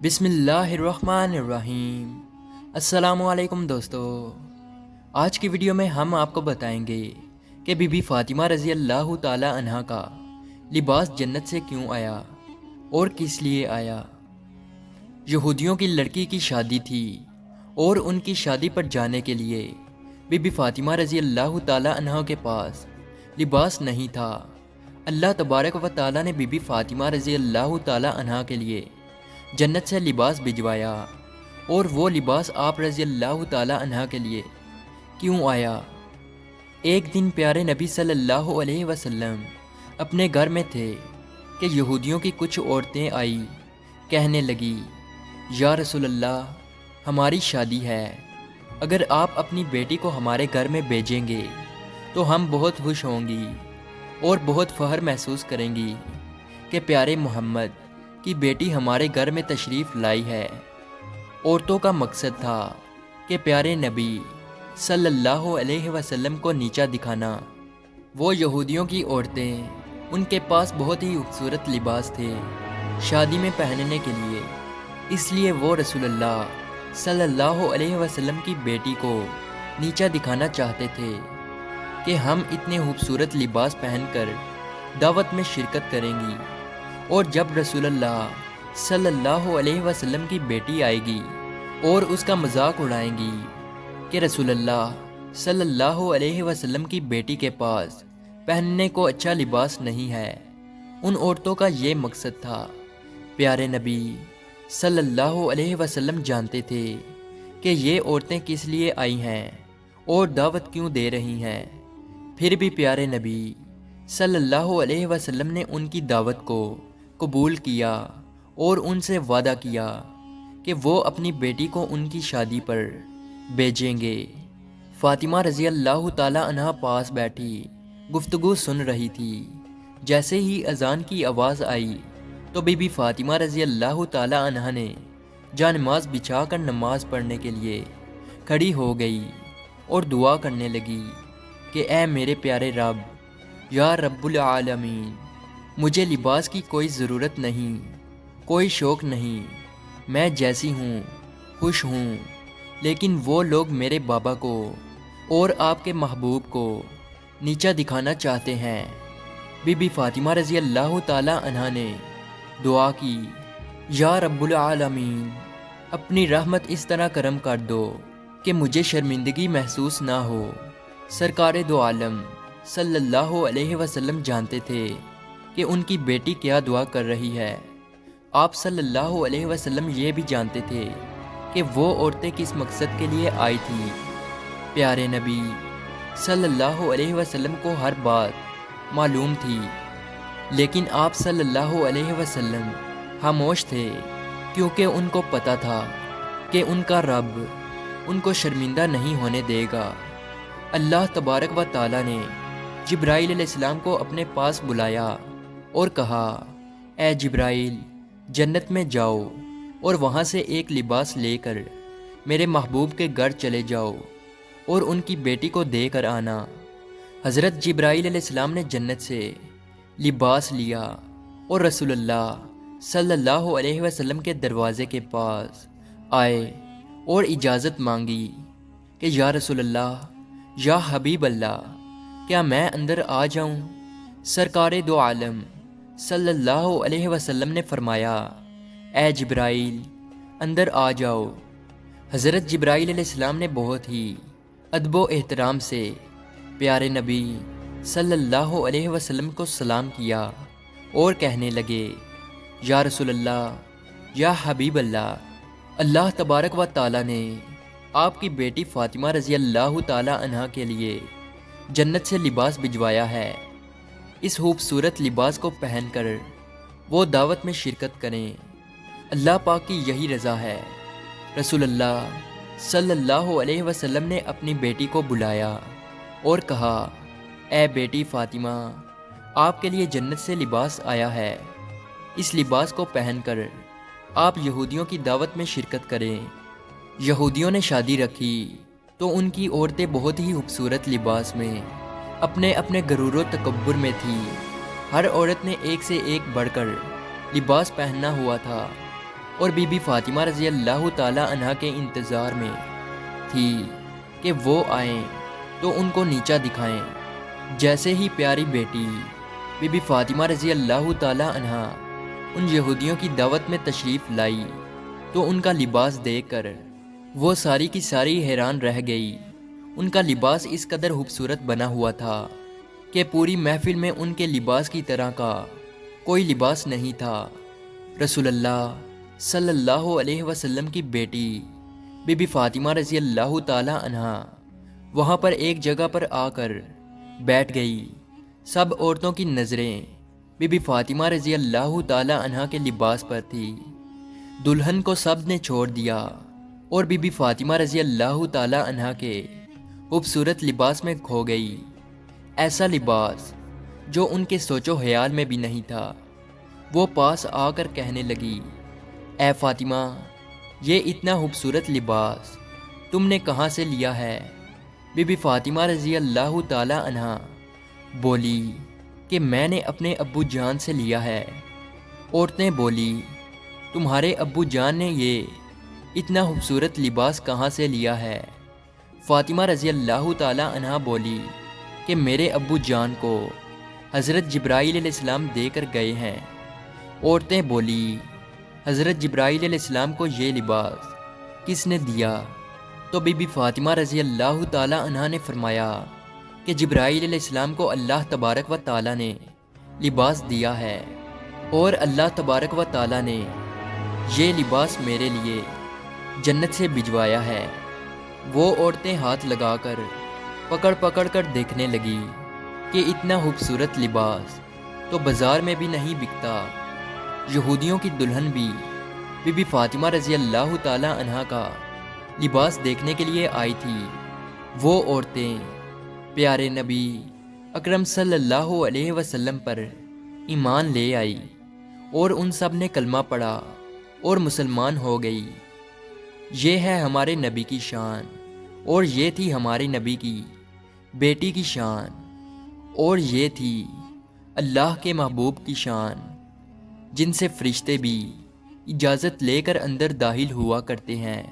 بسم اللہ الرحمن الرحیم۔ السلام علیکم دوستو، آج کی ویڈیو میں ہم آپ کو بتائیں گے کہ بی بی فاطمہ رضی اللہ تعالی عنہا کا لباس جنت سے کیوں آیا اور کس لیے آیا۔ یہودیوں کی لڑکی کی شادی تھی اور ان کی شادی پر جانے کے لیے بی بی فاطمہ رضی اللہ تعالی عنہا کے پاس لباس نہیں تھا۔ اللہ تبارک و تعالی نے بی بی فاطمہ رضی اللہ تعالی عنہا کے لیے جنت سے لباس بھجوایا، اور وہ لباس آپ رضی اللہ تعالی عنہ کے لیے کیوں آیا۔ ایک دن پیارے نبی صلی اللہ علیہ وسلم اپنے گھر میں تھے کہ یہودیوں کی کچھ عورتیں آئی، کہنے لگی، یا رسول اللہ، ہماری شادی ہے، اگر آپ اپنی بیٹی کو ہمارے گھر میں بھیجیں گے تو ہم بہت خوش ہوں گی اور بہت فخر محسوس کریں گی کہ پیارے محمد کی بیٹی ہمارے گھر میں تشریف لائی ہے۔ عورتوں کا مقصد تھا کہ پیارے نبی صلی اللہ علیہ وسلم کو نیچا دکھانا۔ وہ یہودیوں کی عورتیں، ان کے پاس بہت ہی خوبصورت لباس تھے شادی میں پہننے کے لیے، اس لیے وہ رسول اللہ صلی اللہ علیہ وسلم کی بیٹی کو نیچا دکھانا چاہتے تھے کہ ہم اتنے خوبصورت لباس پہن کر دعوت میں شرکت کریں گی، اور جب رسول اللہ صلی اللہ علیہ وسلم کی بیٹی آئے گی اور اس کا مذاق اڑائیں گی کہ رسول اللہ صلی اللہ علیہ وسلم کی بیٹی کے پاس پہننے کو اچھا لباس نہیں ہے، ان عورتوں کا یہ مقصد تھا۔ پیارے نبی صلی اللہ علیہ وسلم جانتے تھے کہ یہ عورتیں کس لیے آئی ہیں اور دعوت کیوں دے رہی ہیں، پھر بھی پیارے نبی صلی اللہ علیہ وسلم نے ان کی دعوت کو قبول کیا اور ان سے وعدہ کیا کہ وہ اپنی بیٹی کو ان کی شادی پر بھیجیں گے۔ فاطمہ رضی اللہ تعالی عنہ پاس بیٹھی گفتگو سن رہی تھی۔ جیسے ہی اذان کی آواز آئی تو بی بی فاطمہ رضی اللہ تعالی عنہ نے جانماز بچھا کر نماز پڑھنے کے لیے کھڑی ہو گئی اور دعا کرنے لگی کہ اے میرے پیارے رب، یا رب العالمین، مجھے لباس کی کوئی ضرورت نہیں، کوئی شوق نہیں، میں جیسی ہوں خوش ہوں، لیکن وہ لوگ میرے بابا کو اور آپ کے محبوب کو نیچا دکھانا چاہتے ہیں۔ بی بی فاطمہ رضی اللہ تعالی عنہ نے دعا کی، یا رب العالمین، اپنی رحمت اس طرح کرم کر دو کہ مجھے شرمندگی محسوس نہ ہو۔ سرکار دو عالم صلی اللہ علیہ وسلم جانتے تھے کہ ان کی بیٹی کیا دعا کر رہی ہے۔ آپ صلی اللہ علیہ وسلم یہ بھی جانتے تھے کہ وہ عورتیں کس مقصد کے لیے آئی تھیں۔ پیارے نبی صلی اللہ علیہ وسلم کو ہر بات معلوم تھی، لیکن آپ صلی اللہ علیہ وسلم خاموش تھے، کیونکہ ان کو پتہ تھا کہ ان کا رب ان کو شرمندہ نہیں ہونے دے گا۔ اللہ تبارک و تعالی نے جبرائیل علیہ السلام کو اپنے پاس بلایا اور کہا، اے جبرائیل، جنت میں جاؤ اور وہاں سے ایک لباس لے کر میرے محبوب کے گھر چلے جاؤ اور ان کی بیٹی کو دے کر آنا۔ حضرت جبرائیل علیہ السلام نے جنت سے لباس لیا اور رسول اللہ صلی اللہ علیہ وسلم کے دروازے کے پاس آئے اور اجازت مانگی کہ یا رسول اللہ، یا حبیب اللہ، کیا میں اندر آ جاؤں؟ سرکار دو عالم صلی اللہ علیہ وسلم نے فرمایا، اے جبرائیل، اندر آ جاؤ۔ حضرت جبرائیل علیہ السلام نے بہت ہی ادب و احترام سے پیارے نبی صلی اللہ علیہ وسلم کو سلام کیا اور کہنے لگے، یا رسول اللہ، یا حبیب اللہ، اللہ تبارک و تعالی نے آپ کی بیٹی فاطمہ رضی اللہ تعالی عنہ کے لیے جنت سے لباس بھجوایا ہے۔ اس خوبصورت لباس کو پہن کر وہ دعوت میں شرکت کریں، اللہ پاک کی یہی رضا ہے۔ رسول اللہ صلی اللہ علیہ وسلم نے اپنی بیٹی کو بلایا اور کہا، اے بیٹی فاطمہ، آپ کے لیے جنت سے لباس آیا ہے، اس لباس کو پہن کر آپ یہودیوں کی دعوت میں شرکت کریں۔ یہودیوں نے شادی رکھی تو ان کی عورتیں بہت ہی خوبصورت لباس میں اپنے اپنے غرور و تکبر میں تھی۔ ہر عورت نے ایک سے ایک بڑھ کر لباس پہننا ہوا تھا اور بی بی فاطمہ رضی اللہ تعالیٰ عنہ کے انتظار میں تھی کہ وہ آئیں تو ان کو نیچا دکھائیں۔ جیسے ہی پیاری بیٹی بی بی فاطمہ رضی اللہ تعالیٰ عنہ ان یہودیوں کی دعوت میں تشریف لائی تو ان کا لباس دیکھ کر وہ ساری کی ساری حیران رہ گئی۔ ان کا لباس اس قدر خوبصورت بنا ہوا تھا کہ پوری محفل میں ان کے لباس کی طرح کا کوئی لباس نہیں تھا۔ رسول اللہ صلی اللہ علیہ وسلم کی بیٹی بی بی فاطمہ رضی اللہ تعالیٰ عنہ وہاں پر ایک جگہ پر آ کر بیٹھ گئی۔ سب عورتوں کی نظریں بی بی فاطمہ رضی اللہ تعالیٰ عنہ کے لباس پر تھی۔ دلہن کو سب نے چھوڑ دیا اور بی بی فاطمہ رضی اللہ تعالیٰ عنہ کے خوبصورت لباس میں کھو گئی۔ ایسا لباس جو ان کے سوچ و خیال میں بھی نہیں تھا۔ وہ پاس آ کر کہنے لگی، اے فاطمہ، یہ اتنا خوبصورت لباس تم نے کہاں سے لیا ہے؟ بی بی فاطمہ رضی اللہ تعالیٰ عنہ بولی کہ میں نے اپنے ابو جان سے لیا ہے۔ عورتیں بولی، تمہارے ابو جان نے یہ اتنا خوبصورت لباس کہاں سے لیا ہے؟ فاطمہ رضی اللہ تعالیٰ عنہ بولی کہ میرے ابو جان کو حضرت جبرائیل علیہ السلام دے کر گئے ہیں۔ عورتیں بولی، حضرت جبرائیل علیہ السلام کو یہ لباس کس نے دیا؟ تو بی بی فاطمہ رضی اللہ تعالیٰ عنہ نے فرمایا کہ جبرائیل علیہ السلام کو اللہ تبارک و تعالیٰ نے لباس دیا ہے، اور اللہ تبارک و تعالیٰ نے یہ لباس میرے لیے جنت سے بھجوایا ہے۔ وہ عورتیں ہاتھ لگا کر پکڑ پکڑ کر دیکھنے لگی کہ اتنا خوبصورت لباس تو بازار میں بھی نہیں بکتا۔ یہودیوں کی دلہن بھی بی بی فاطمہ رضی اللہ تعالیٰ عنہ کا لباس دیکھنے کے لیے آئی تھی۔ وہ عورتیں پیارے نبی اکرم صلی اللہ علیہ وسلم پر ایمان لے آئی اور ان سب نے کلمہ پڑھا اور مسلمان ہو گئی۔ یہ ہے ہمارے نبی کی شان، اور یہ تھی ہمارے نبی کی بیٹی کی شان، اور یہ تھی اللہ کے محبوب کی شان، جن سے فرشتے بھی اجازت لے کر اندر داخل ہوا کرتے ہیں۔